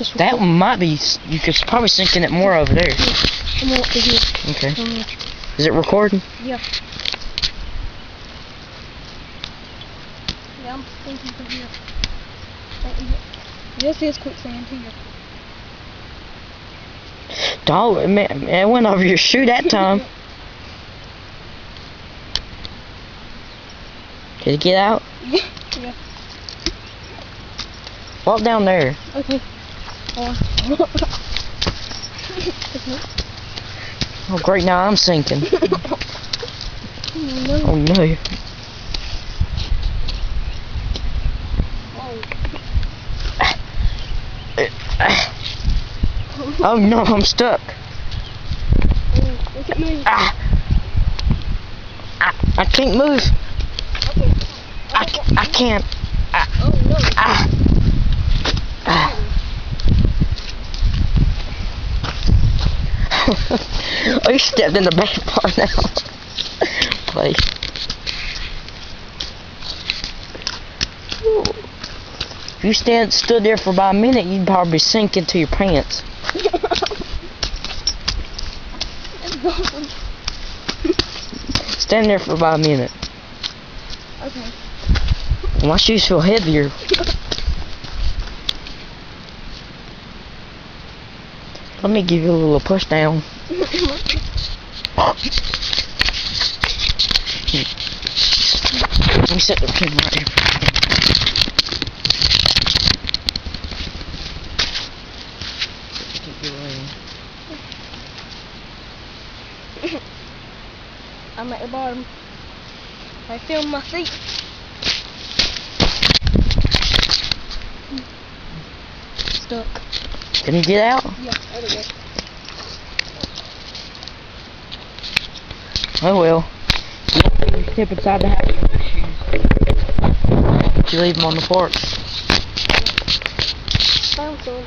Just That record. one might be. You could probably sink in it more over there. Come on, up to here. Okay. Come here. Is it recording? Yeah. Yeah, I'm thinking from here. This is quicksand here. Dog, man, it went over your shoe that time. Did it get out? Yeah. Walk down there. Okay. Oh, great, now I'm sinking. No. Oh, no. Oh, no, I'm stuck. Look at me. I can't move. Okay. I can't. Oh, no. Oh, you stepped in the bad part now. Play. If you stood there for about a minute, you'd probably sink into your pants. Stand there for about a minute. Okay. My shoes feel heavier. Let me give you a little push down. Let me set the pin right here. I'm at the bottom. I feel my feet. Stuck. Can you get out? Yeah, there we go. Oh well. You step inside the house with those shoes. You leave them on the porch. Found some.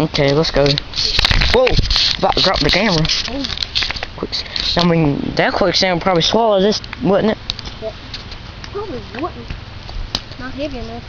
Okay, let's go. Whoa! About to drop the camera. Oh. I mean, that quicksand would probably swallow this, wouldn't it? Probably wouldn't. Not heavy enough.